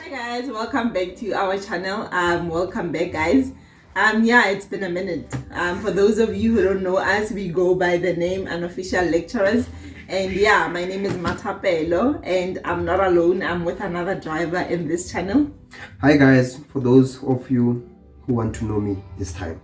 Hi guys, welcome back to our channel. Welcome back guys. Yeah, it's been a minute. For those of you who don't know us, we go by the name Unofficial Lecturers. And yeah, my name is Matapelo and I'm not alone. I'm with another driver in this channel. Hi guys, for those of you who want to know me this time,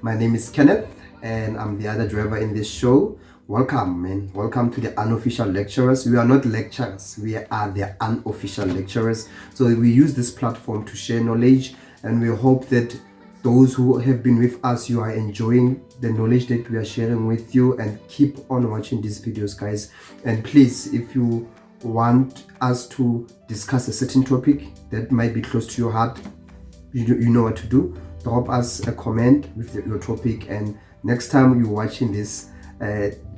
my name is Kenneth and I'm the other driver in this show. Welcome, man. Welcome to the Unofficial Lecturers. We are not lecturers, we are the unofficial lecturers. So we use this platform to share knowledge, and we hope that those who have been with us, you are enjoying the knowledge that we are sharing with you, and keep on watching these videos, guys. And please, if you want us to discuss a certain topic that might be close to your heart, you know what to do. Drop us a comment with your topic, and next time you're watching this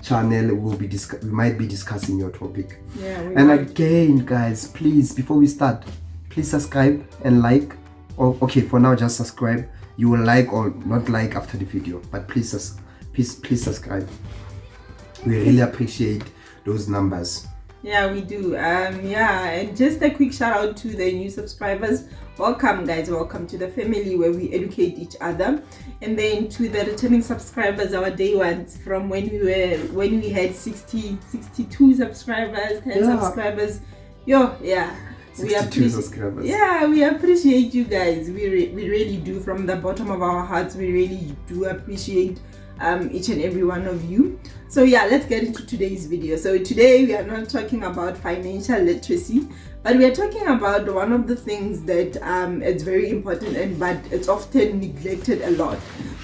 channel, we might be discussing your topic. Again, guys, please, before we start, please subscribe and like. Or okay, for now, just subscribe. You will like or not like after the video, but please subscribe. We really appreciate those numbers. Yeah, we do. And just a quick shout out to the new subscribers. Welcome guys, welcome to the family where we educate each other. And then to the returning subscribers, our day ones, from when we had 62 subscribers, 10 subscribers. We appreciate you guys. We really do. From the bottom of our hearts, we really do appreciate each and every one of you. So yeah, let's get into today's video. So today we are not talking about financial literacy, but we are talking about one of the things that it's very important but it's often neglected a lot.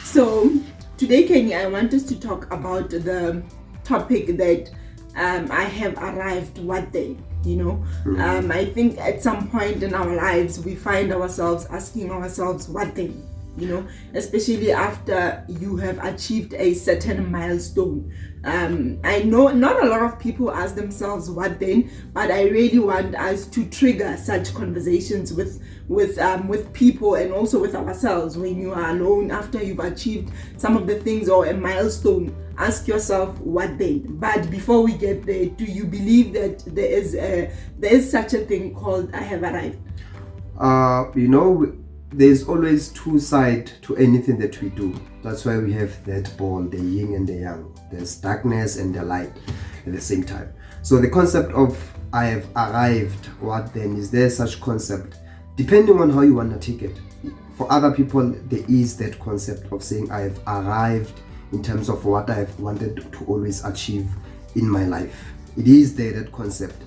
So today, Kenny, I want us to talk about the topic that I have arrived what day. I think at some point in our lives we find ourselves asking ourselves what then, especially after you have achieved a certain milestone. I know not a lot of people ask themselves what then, but I really want us to trigger such conversations with people and also with ourselves. When you are alone after you've achieved some of the things or a milestone, ask yourself what then. But before we get there, do you believe that there is such a thing called I have arrived? There's always two sides to anything that we do. That's why we have that ball, the yin and the yang. There's darkness and the light at the same time. So the concept of I have arrived, what then? Is there such concept? Depending on how you want to take it. For other people, there is that concept of saying I have arrived in terms of what I have wanted to always achieve in my life. It is there, that concept.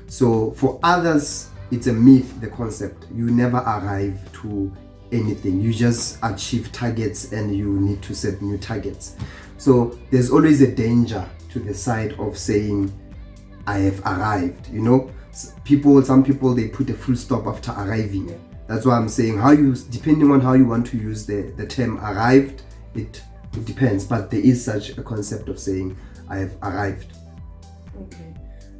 So for others, it's a myth, the concept. You never arrive to anything. You just achieve targets and you need to set new targets. So there's always a danger to the side of saying I have arrived. Some people they put a full stop after arriving. Yeah. That's why I'm saying depending on how you want to use the term arrived, it depends. But there is such a concept of saying I have arrived.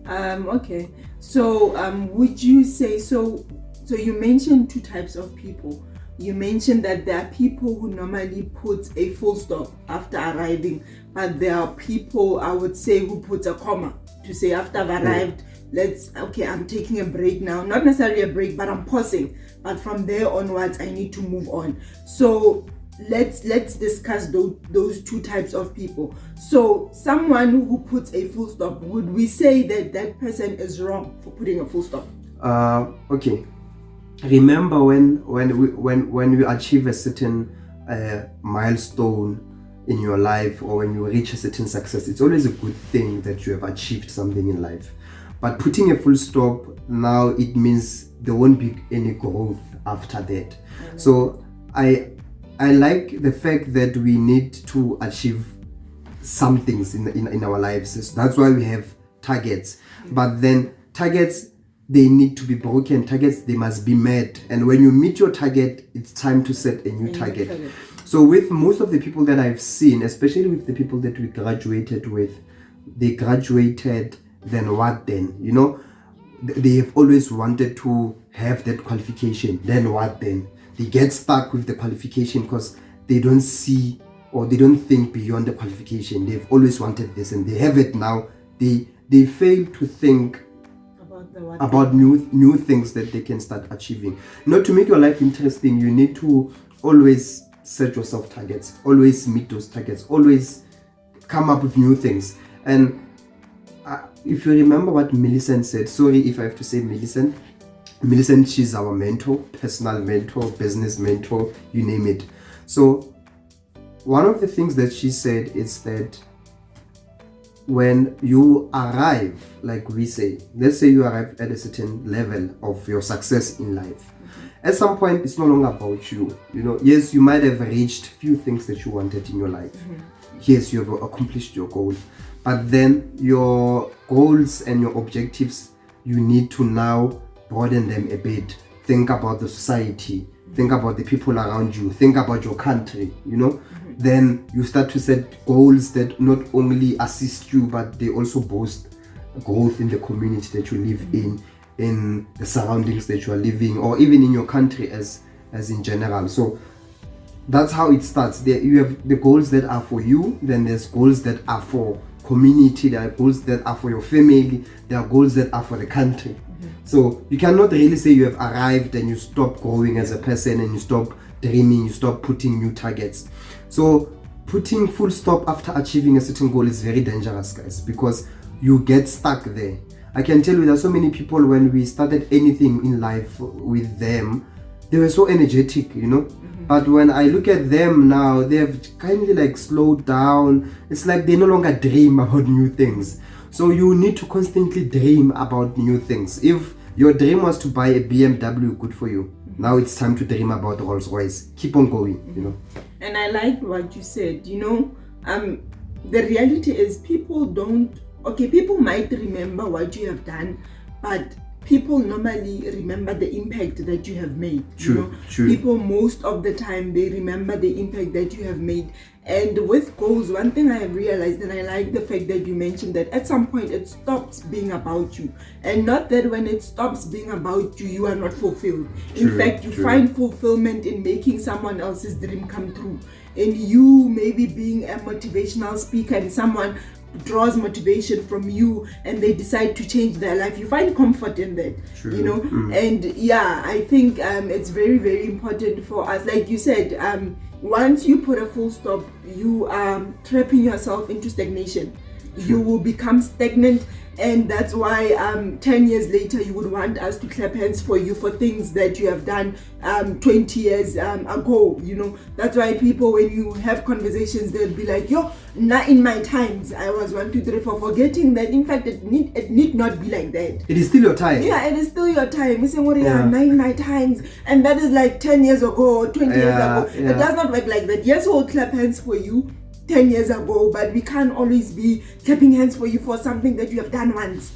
Okay. So would you say so you mentioned two types of people. You mentioned that there are people who normally put a full stop after arriving, but there are people, I would say, who put a comma to say after I've arrived, I'm taking a break now. Not necessarily a break, but I'm pausing. But from there onwards, I need to move on. So let's discuss those two types of people. So someone who puts a full stop, would we say that person is wrong for putting a full stop? Okay. Remember when you achieve a certain milestone in your life, or when you reach a certain success, it's always a good thing that you have achieved something in life. But putting a full stop now, it means there won't be any growth after that. So I like the fact that we need to achieve some things in our lives. That's why we have targets. But then targets, they need to be broken. Targets, they must be met. And when you meet your target, it's time to set a new target. So with most of the people that I've seen, especially with the people that we graduated with, they graduated, then what then? They have always wanted to have that qualification. Then what then? They get stuck with the qualification because they don't see or they don't think beyond the qualification. They've always wanted this and they have it now. They fail to think about new things that they can start achieving. To make your life interesting, you need to always set yourself targets, always meet those targets, always come up with new things. And if you remember what Millicent said, sorry if I have to say Millicent, she's our mentor, personal mentor, business mentor, you name it. So one of the things that she said is that when you arrive, like we say, let's say you arrive at a certain level of your success in life, at some point it's no longer about you. Yes, you might have reached few things that you wanted in your life. Yes, you have accomplished your goal, but then your goals and your objectives, you need to now broaden them a bit. Think about the society, think about the people around you, think about your country, Then you start to set goals that not only assist you, but they also boost growth in the community that you live in the surroundings that you are living, or even in your country as in general. So that's how it starts. You have the goals that are for you, then there's goals that are for community, there are goals that are for your family, there are goals that are for the country. So you cannot really say you have arrived and you stop growing as a person and you stop dreaming, you stop putting new targets. So putting full stop after achieving a certain goal is very dangerous, guys, because you get stuck there. I can tell you that so many people, when we started anything in life with them, they were so energetic, But when I look at them now, they have kindly like slowed down. It's like they no longer dream about new things. So you need to constantly dream about new things. If your dream was to buy a BMW, good for you. Now it's time to dream about Rolls Royce. Keep on going, And I like what you said, the reality is people might remember what you have done, but people normally remember the impact that you have made. True. People most of the time, they remember the impact that you have made. And with goals, one thing I have realized, and I like the fact that you mentioned that at some point it stops being about you. And not that when it stops being about you, you are not fulfilled. In fact, you find fulfillment in making someone else's dream come true. In you maybe being a motivational speaker and someone draws motivation from you and they decide to change their life. You find comfort in that. And I think it's very, very important for us. Like you said, once you put a full stop, you are trapping yourself into stagnation. You will become stagnant, and that's why 10 years later you would want us to clap hands for you for things that you have done 20 years ago. That's why people, when you have conversations, they'll be like, not in my times I was 1, 2, 3, 4, forgetting that in fact it need not be like that. It is still your time. Yeah, it is still your time. We say, not in my times, and that is like 10 years ago or 20 years ago. It does not work like that. Yes, we'll clap hands for you 10 years ago, but we can't always be clapping hands for you for something that you have done once,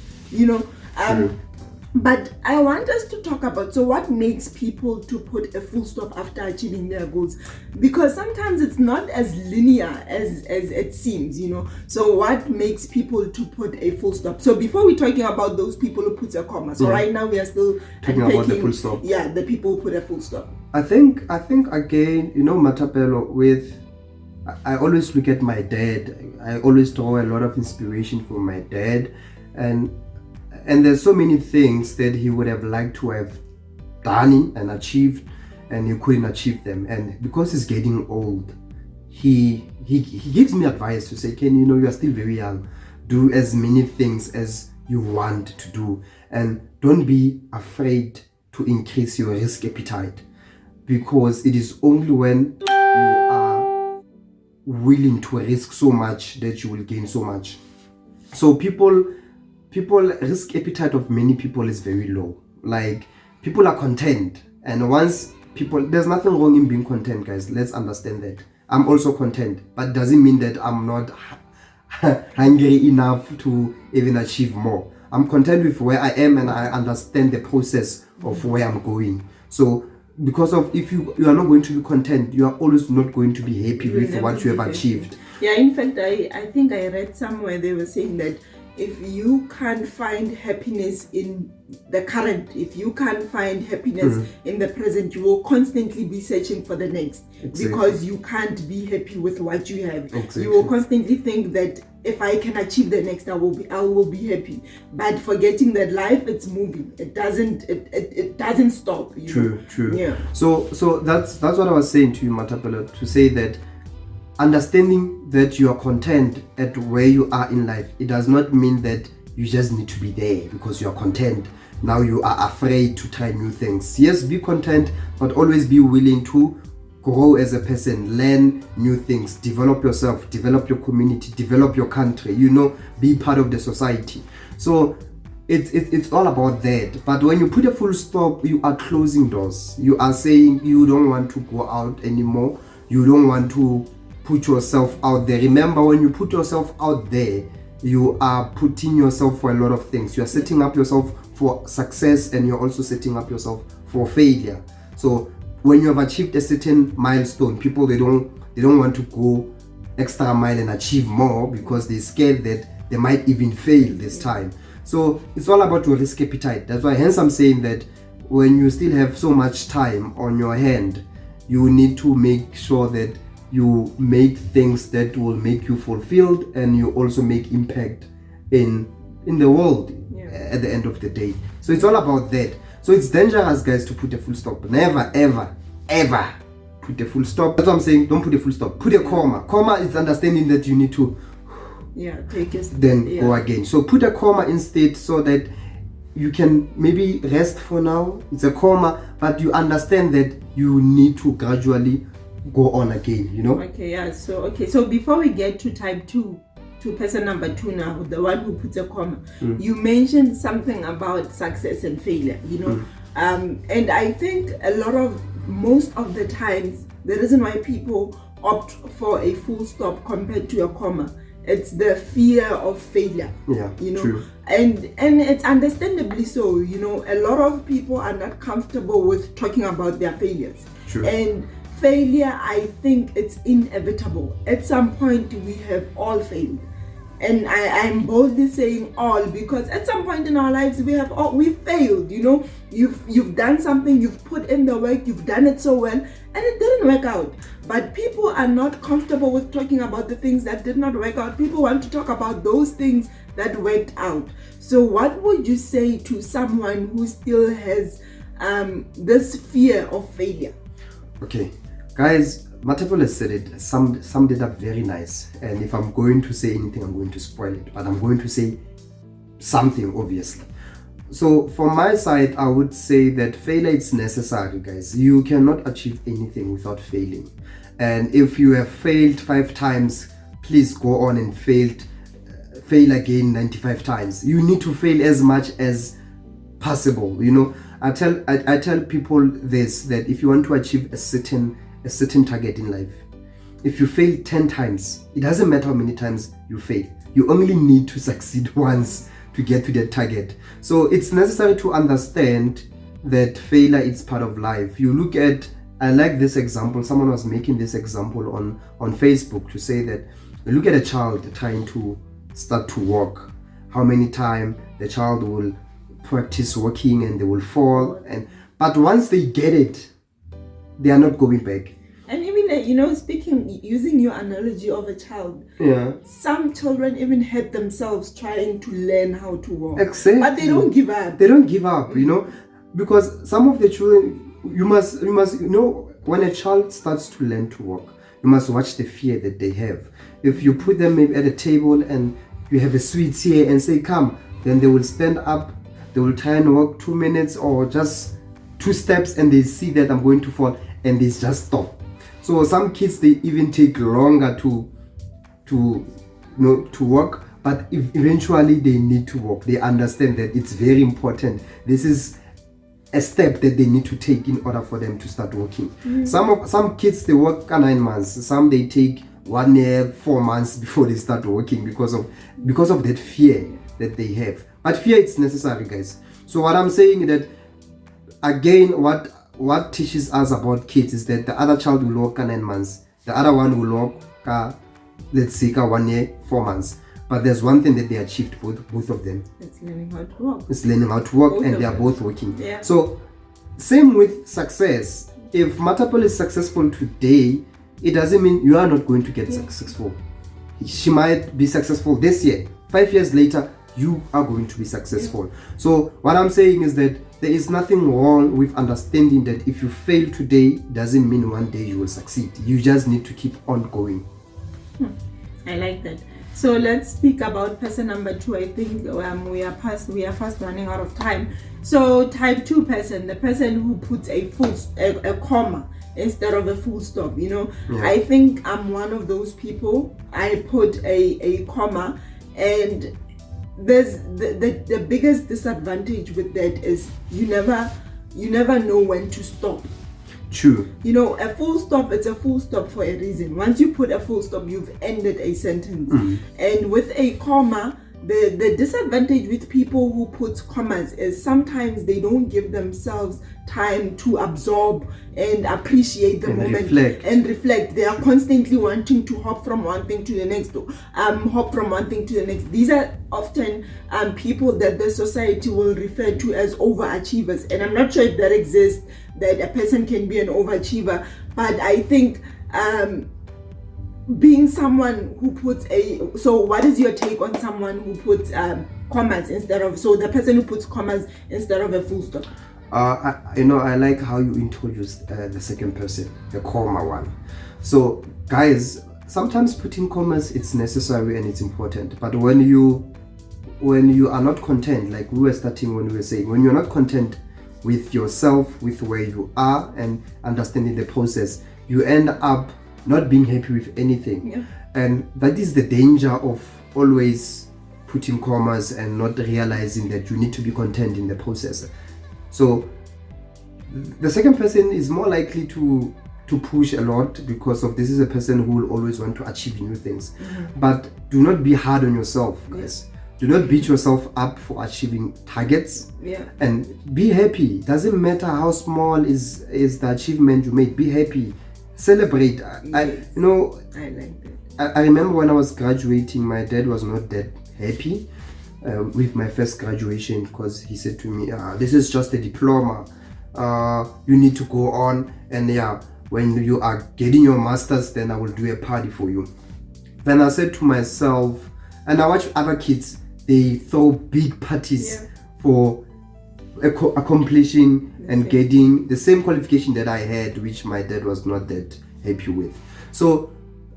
But I want us to talk about, so what makes people to put a full stop after achieving their goals? Because sometimes it's not as linear as it seems, So what makes people to put a full stop? So before we're talking about those people who put a comma, so right now we are still talking about the full stop. Yeah, the people who put a full stop. I think again, Matapelo, I always look at my dad. I always draw a lot of inspiration from my dad, and there's so many things that he would have liked to have done and achieved, and he couldn't achieve them. And because he's getting old, he gives me advice to say, Ken, you are still very young. Do as many things as you want to do, and don't be afraid to increase your risk appetite, because it is only when you are willing to risk so much that you will gain so much. So people risk appetite of many people is very low. Like, people are content, and once there's nothing wrong in being content, guys. Let's understand that. I'm also content, but doesn't mean that I'm not hungry enough to even achieve more. I'm content with where I am, and I understand the process of where I'm going. So because of, if you are not going to be content, you are always not going to be happy with what you have achieved. Yeah, in fact, I think I read somewhere they were saying that if you can't find happiness in the current, if you can't find happiness in the present, you will constantly be searching for the next. Exactly. Because you can't be happy with what you have. Exactly. You will constantly think that if I can achieve the next, I will be happy. But forgetting that life, it's moving. It doesn't stop. True. Yeah. So that's what I was saying to you, Matapelo, to say that understanding that you are content at where you are in life, it does not mean that you just need to be there because you are content. Now you are afraid to try new things. Yes, be content, but always be willing to grow as a person, learn new things, develop yourself, develop your community, develop your country, be part of the society. So it's all about that. But when you put a full stop, you are closing doors. You are saying you don't want to go out anymore. You don't want to put yourself out there. Remember, when you put yourself out there, you are putting yourself for a lot of things. You are setting up yourself for success, and you're also setting up yourself for failure. So when you have achieved a certain milestone, people they don't want to go extra mile and achieve more because they're scared that they might even fail this time. So it's all about your risk appetite. That's why hence I'm saying that when you still have so much time on your hand, you need to make sure that you make things that will make you fulfilled, and you also make impact in the world at the end of the day. So it's all about that. So it's dangerous, guys, to put a full stop. Never, ever put a full stop. That's what I'm saying. Don't put a full stop. Put a comma. Comma is understanding that you need to take a step, then go again. So put a comma instead so that you can maybe rest for now. It's a comma, but you understand that you need to gradually go on again, Okay, yeah. So before we get to type 2, to person number 2 now, the one who puts a comma, you mentioned something about success and failure, and I think most of the times the reason why people opt for a full stop compared to a comma, it's the fear of failure. True. And it's understandably so. A lot of people are not comfortable with talking about their failures. True. And failure, I think it's inevitable. At some point we have all failed, and I'm boldly saying all, because at some point in our lives we've failed. You've done something, you've put in the work, you've done it so well, and it didn't work out. But people are not comfortable with talking about the things that did not work out. People want to talk about those things that worked out. So what would you say to someone who still has this fear of failure? Okay, guys, Matapelo has said it, summed it up very nice. And if I'm going to say anything, I'm going to spoil it. But I'm going to say something, obviously. So from my side, I would say that failure is necessary, guys. You cannot achieve anything without failing. And if you have failed 5 times, please go on and fail again 95 times. You need to fail as much as possible. I tell people this, that if you want to achieve a certain target in life, if you fail 10 times, it doesn't matter how many times you fail. You only need to succeed once to get to that target. So it's necessary to understand that failure is part of life. I like this example. Someone was making this example on Facebook to say that look at a child trying to start to walk. How many times the child will practice walking and they will fall, but once they get it, they are not going back. And even using your analogy of a child, some children even hurt themselves trying to learn how to walk. Exactly. But they don't give up. Because some of the children, you must when a child starts to learn to walk, you must watch the fear that they have. If you put them maybe at a table and you have a sweets here and say come, then they will stand up, they will try and walk 2 minutes or just 2 steps, and they see that I'm going to fall, and they just stop. So some kids, they even take longer to walk, but eventually they need to walk. They understand that it's very important. This is a step that they need to take in order for them to start walking. Some kids, they walk 9 months. Some they take 1 year, 4 months before they start walking because of that fear that they have. But fear is necessary, guys. So what I'm saying is that, again, what teaches us about kids is that the other child will walk 9 months, the other one will walk let's say 1 year, 4 months. But there's one thing that they achieved, both of them. It's learning how to walk. It's learning how to walk, both and they are both working. Yeah. So same with success. If Matapelo is successful today, it doesn't mean you are not going to get successful She might be successful this year. 5 years later, you are going to be successful. So what I'm saying is that there is nothing wrong with understanding that if you fail today, doesn't mean one day you will succeed. You just need to keep on going. I like that. So let's speak about person number 2. I think we are fast running out of time. So type 2 person, the person who puts a comma instead of a full stop. I think I'm one of those people. I put a comma, and there's the biggest disadvantage with that is you never know when to stop. True. A full stop, it's a full stop for a reason. Once you put a full stop, you've ended a sentence. And with a comma, the disadvantage with people who put commas is sometimes they don't give themselves time to absorb and appreciate the moment and reflect. They are constantly wanting to hop from one thing to the next, These are often people that the society will refer to as overachievers, and I'm not sure if that exists, that a person can be an overachiever, but I think being someone who puts so what is your take on someone who puts commas instead of, so the person who puts commas instead of a full stop? I like how you introduced the second person, the comma one. So guys, sometimes putting commas, it's necessary and it's important, but when you are not content, like we were starting when we were saying, when you're not content with yourself, with where you are and understanding the process, you end up not being happy with anything. And that is the danger of always putting commas and not realizing that you need to be content in the process. So the second person is more likely to push a lot because of this is a person who will always want to achieve new things. But do not be hard on yourself, guys. Do not beat yourself up for achieving targets. And be happy. Doesn't matter how small is the achievement you made. Be happy. Celebrate. I like that. I remember when I was graduating, my dad was not that happy with my first graduation because he said to me, this is just a diploma. You need to go on, and when you are getting your master's, then I will do a party for you. Then I said to myself, and I watch other kids, they throw big parties for accomplishing and getting the same qualification that I had, which my dad was not that happy with. So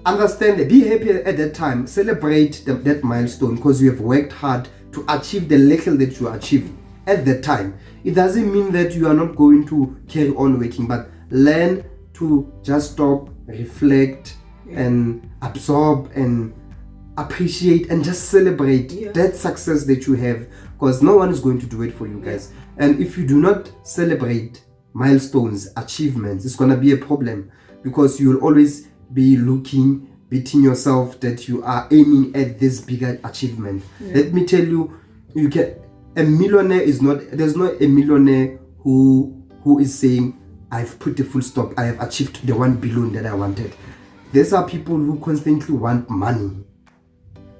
understand that, be happy at that time, celebrate that milestone because you have worked hard to achieve the little that you achieved at that time. It doesn't mean that you are not going to carry on working, but learn to just stop, reflect, and absorb and appreciate and just celebrate that success that you have, because no one is going to do it for you guys. And if you do not celebrate milestones, achievements, it's gonna be a problem because you'll always be beating yourself that you are aiming at this bigger achievement. Let me tell you, a millionaire there's not a millionaire who is saying, I've put a full stop, I have achieved the 1 billion that I wanted. These are people who constantly want money.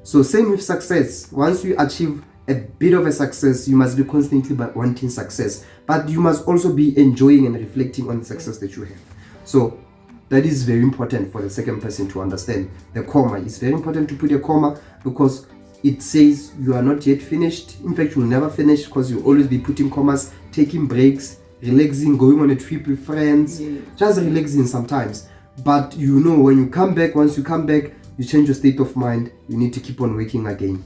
So same with success. Once you achieve a bit of a success, you must be constantly wanting success, but you must also be enjoying and reflecting on the success that you have. So that is very important for the second person to understand. The comma is very important to put a comma because it says you are not yet finished. In fact, you'll never finish because you'll always be putting commas, taking breaks, relaxing, going on a trip with friends, just relaxing sometimes. But when you come back, once you come back, you change your state of mind, you need to keep on working again.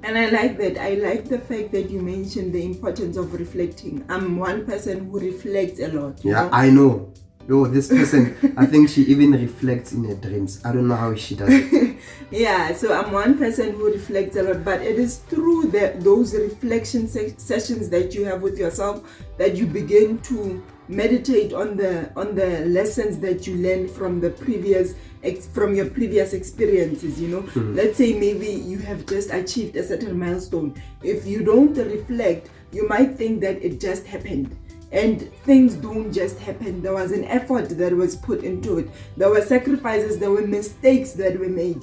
And I like that. I like the fact that you mentioned the importance of reflecting. I'm one person who reflects a lot. You know? I know. This person, I think she even reflects in her dreams. I don't know how she does it. So I'm one person who reflects a lot, but it is through those reflection sessions that you have with yourself that you begin to meditate on the lessons that you learned from your previous experiences. Let's say maybe you have just achieved a certain milestone. If you don't reflect, you might think that it just happened. And things don't just happen. There was an effort that was put into it. There were sacrifices, there were mistakes that were made,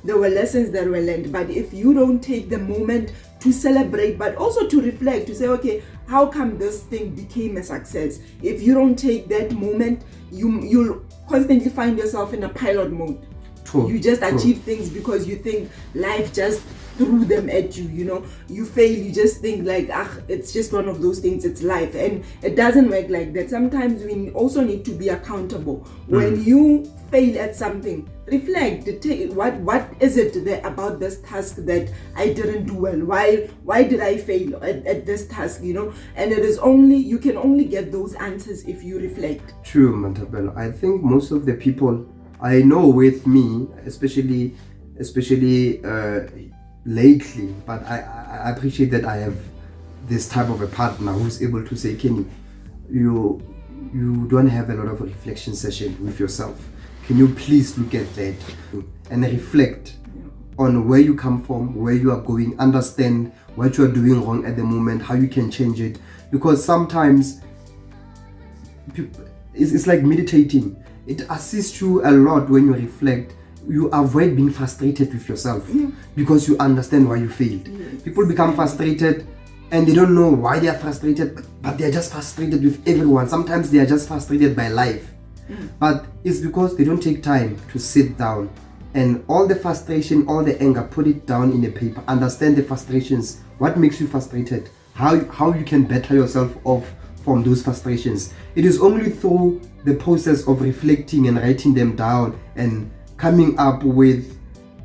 there were lessons that were learned. But if you don't take the moment to celebrate, but also to reflect, to say, okay, how come this thing became a success? If you don't take that moment, you'll constantly find yourself in a pilot mode. True, You just true. achieve things because you think life just threw them at you, you know. You fail, you just think like, it's just one of those things, it's life. And it doesn't work like that. Sometimes we also need to be accountable. When you fail at something, reflect, what is it that about this task that I didn't do well? Why did I fail at this task, you know? And you can only get those answers if you reflect. True, Mantabello. I think most of the people I know with me, especially lately, but I appreciate that I have this type of a partner who's able to say, Kenny, you don't have a lot of a reflection session with yourself. Can you please look at that and reflect on where you come from, where you are going, understand what you are doing wrong at the moment, how you can change it? Because sometimes it's like meditating. It assists you a lot when you reflect. You avoid being frustrated with yourself because you understand why you failed. People become frustrated and they don't know why they are frustrated, but they are just frustrated with everyone. Sometimes they are just frustrated by life. But it's because they don't take time to sit down and all the frustration, all the anger, put it down in a paper, understand the frustrations, what makes you frustrated, how you can better yourself off from those frustrations. It is only through the process of reflecting and writing them down and coming up with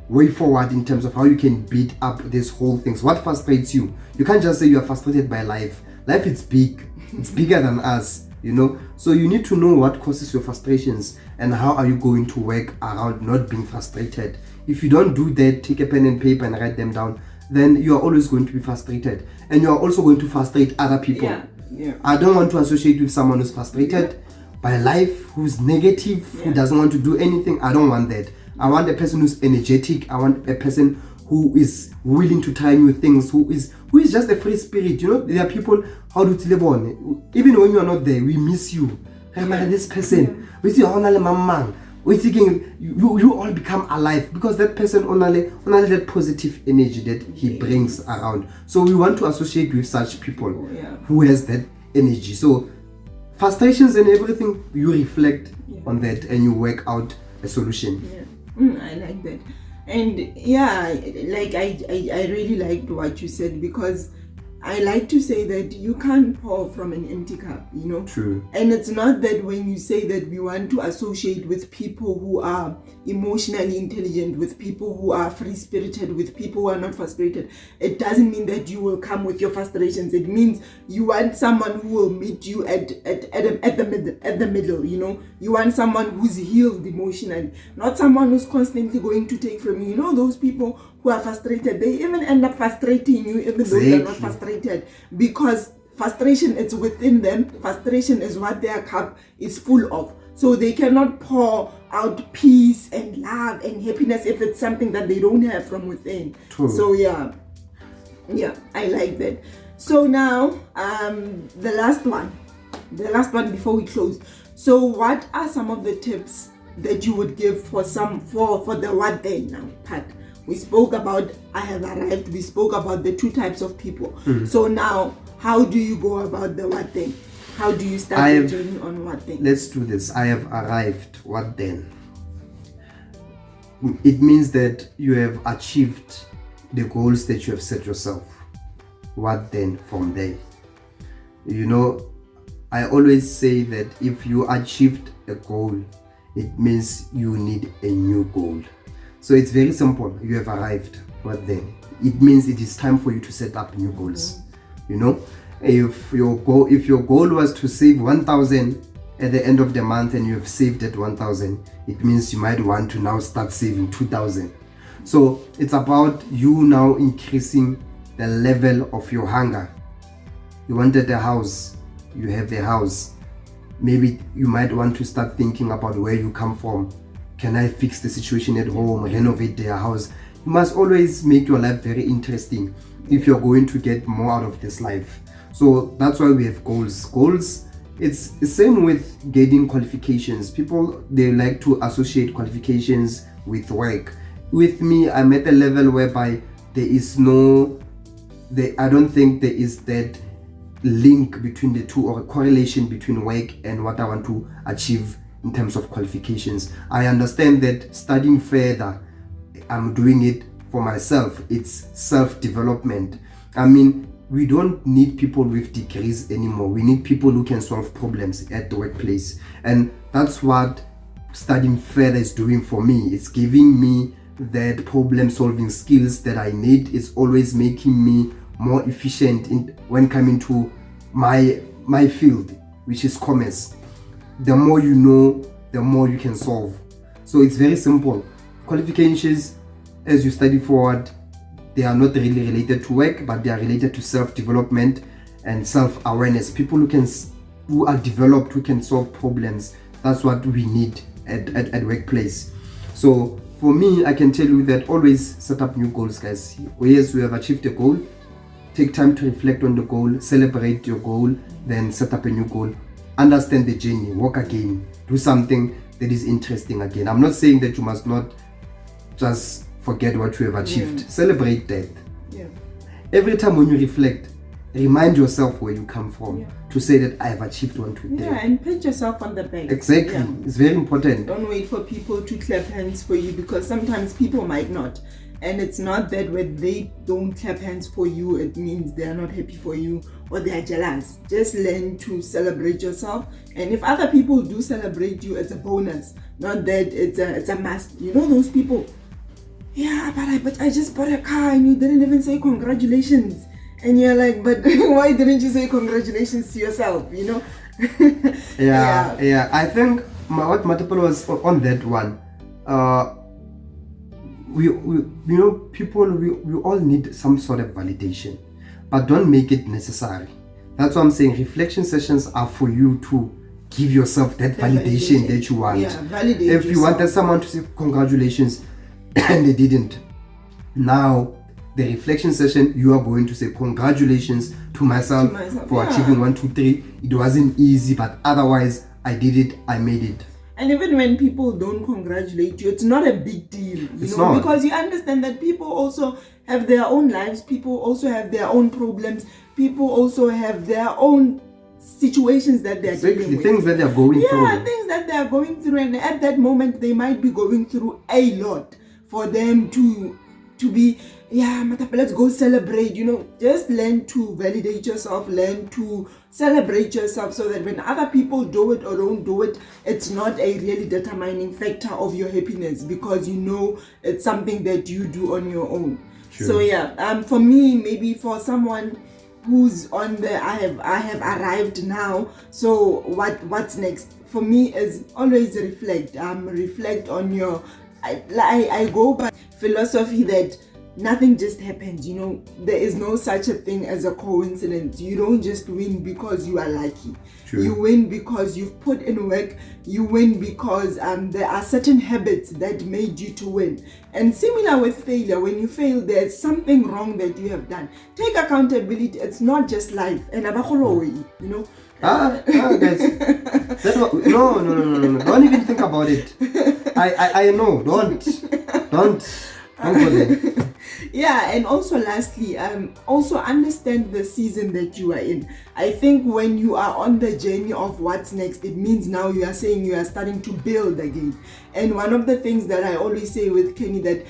way forward in terms of how you can beat up these whole things. What frustrates you? You can't just say you are frustrated by life. Life is big. It's bigger than us, you know. So you need to know what causes your frustrations and how are you going to work around not being frustrated. If you don't do that, take a pen and paper and write them down, then you are always going to be frustrated. And you are also going to frustrate other people. Yeah. I don't want to associate with someone who's frustrated by life, who's negative, who doesn't want to do anything. I don't want that. I want a person who's energetic. I want a person who is willing to try new things, who is just a free spirit. You know, there are people, how do you live on? Even when you are not there, we miss you. Remember this person. We see mama. We're thinking you all become alive because that person only that positive energy that he brings around. So we want to associate with such people who has that energy. So frustrations and everything, you reflect on that and you work out a solution. I like that. And like I really liked what you said, because I like to say that you can't pour from an empty cup, you know. True. And it's not that when you say that we want to associate with people who are emotionally intelligent, with people who are free-spirited, with people who are not frustrated, it doesn't mean that you will come with your frustrations. It means you want someone who will meet you at the middle, you know. You want someone who's healed emotionally, not someone who's constantly going to take from you. You know, those people who are frustrated, they even end up frustrating you even though they're not frustrated, because frustration is within them. Frustration is what their cup is full of, so they cannot pour out peace and love and happiness if it's something that they don't have from within. True. So yeah, I like that. So now the last one before we close. So what are some of the tips that you would give for the what then now part? We spoke about I have arrived. We spoke about the two types of people. So now, how do you go about the what then? How do you start the journey on what then? Let's do this. I have arrived. What then? It means that you have achieved the goals that you have set yourself. What then from there? You know, I always say that if you achieved a goal, it means you need a new goal. So it's very simple. You have arrived. What then? It means it is time for you to set up new goals. You know, if your goal was to save 1,000 at the end of the month and you have saved at 1,000, it means you might want to now start saving 2,000. So it's about you now increasing the level of your hunger. You wanted a house, you have a house. Maybe you might want to start thinking about where you come from. Can I fix the situation at home, renovate their house? You must always make your life very interesting if you're going to get more out of this life. So that's why we have goals. Goals, it's the same with getting qualifications. People, they like to associate qualifications with work. With me, I'm at a level whereby I don't think there is that link between the two or a correlation between work and what I want to achieve in terms of qualifications. I understand that studying further, I'm doing it for myself. It's self-development. I mean, we don't need people with degrees anymore. We need people who can solve problems at the workplace. And that's what studying further is doing for me. It's giving me that problem solving skills that I need. It's always making me more efficient when coming to my field, which is commerce. The more you know, the more you can solve. So it's very simple. Qualifications, as you study forward, they are not really related to work, but they are related to self-development and self-awareness. People who are developed, who can solve problems, that's what we need at workplace. So for me, I can tell you that always set up new goals, guys. Yes, we have achieved a goal. Take time to reflect on the goal, celebrate your goal, then set up a new goal. Understand the journey, walk again, do something that is interesting again. I'm not saying that you must not just forget what you have achieved. Celebrate that. Every time when you reflect, remind yourself where you come from to say that I have achieved 1, 2, 3. And pat yourself on the back. Exactly. It's very important. Don't wait for people to clap hands for you, because sometimes people might not. And it's not that when they don't clap hands for you, it means they are not happy for you or they are jealous. Just learn to celebrate yourself. And if other people do celebrate you, it's a bonus. Not that it's a must. You know those people? Yeah, but I just bought a car and you didn't even say congratulations. And you're like, but why didn't you say congratulations to yourself? You know? Yeah. I think what multiple was on that one. We people, we all need some sort of validation, but don't make it necessary. That's what I'm saying. Reflection sessions are for you to give yourself that validation that you want. Validate if you wanted someone to say congratulations and they didn't, now the reflection session, you are going to say congratulations to myself for achieving 1, 2, 3. It wasn't easy, but otherwise I did it, I made it. And even when people don't congratulate you, it's not a big deal, you know, because you understand that people also have their own lives, people also have their own problems, people also have their own situations that they're dealing with. Things that they're going through. Yeah, things that they're going through, and at that moment they might be going through a lot for them to be, let's go celebrate, you know. Just learn to validate yourself, learn to celebrate yourself, so that when other people do it or don't do it, it's not a really determining factor of your happiness, because you know it's something that you do on your own. True. So for me, maybe for someone who's on the I have arrived now, so what's next for me is always reflect on your I go by philosophy that nothing just happens, you know. There is no such a thing as a coincidence. You don't just win because you are lucky. True. You win because you've put in work. You win because there are certain habits that made you to win. And similar with failure, when you fail, there's something wrong that you have done. Take accountability. It's not just life. And you know. Guys. No. Don't even think about it. I know. Don't go there. And also lastly, also understand the season that you are in. I think when you are on the journey of what's next, it means now you are saying you are starting to build again. And one of the things that I always say with Kenny, that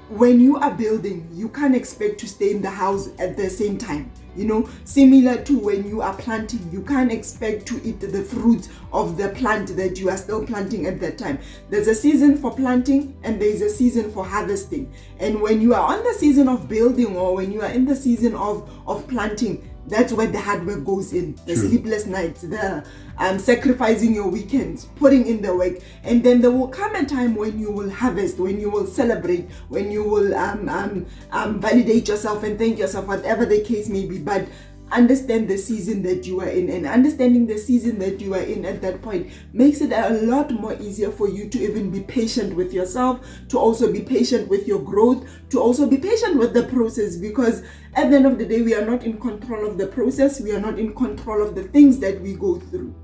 when you are building, you can't expect to stay in the house at the same time. You know, similar to when you are planting, you can't expect to eat the fruits of the plant that you are still planting at that time. There's a season for planting and there's a season for harvesting. And when you are on the season of building, or when you are in the season of planting, that's where the hard work goes in. The True. Sleepless nights, the sacrificing your weekends, putting in the work. And then there will come a time when you will harvest, when you will celebrate, when you will validate yourself and thank yourself, whatever the case may be. But understand the season that you are in, and understanding the season that you are in at that point makes it a lot more easier for you to even be patient with yourself, to also be patient with your growth, to also be patient with the process, because at the end of the day, we are not in control of the process, we are not in control of the things that we go through.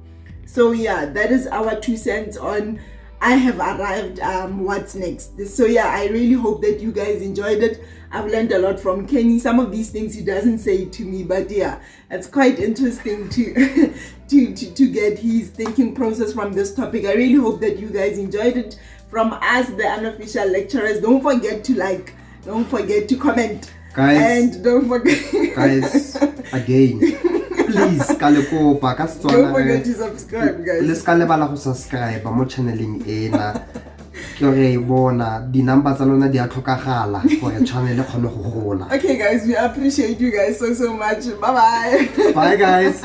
So that is our 2 cents on I have arrived, what's next. So yeah, I really hope that you guys enjoyed it. I've learned a lot from Kenny. Some of these things he doesn't say to me, but yeah, it's quite interesting to to get his thinking process from this topic. I really hope that you guys enjoyed it. From us, the unofficial lecturers, don't forget to like, don't forget to comment, guys, and don't forget guys, again, please don't forget to subscribe, guys. Let's subscribe mo channeling ena. Okay guys, we appreciate you guys so much. Bye bye. Bye guys.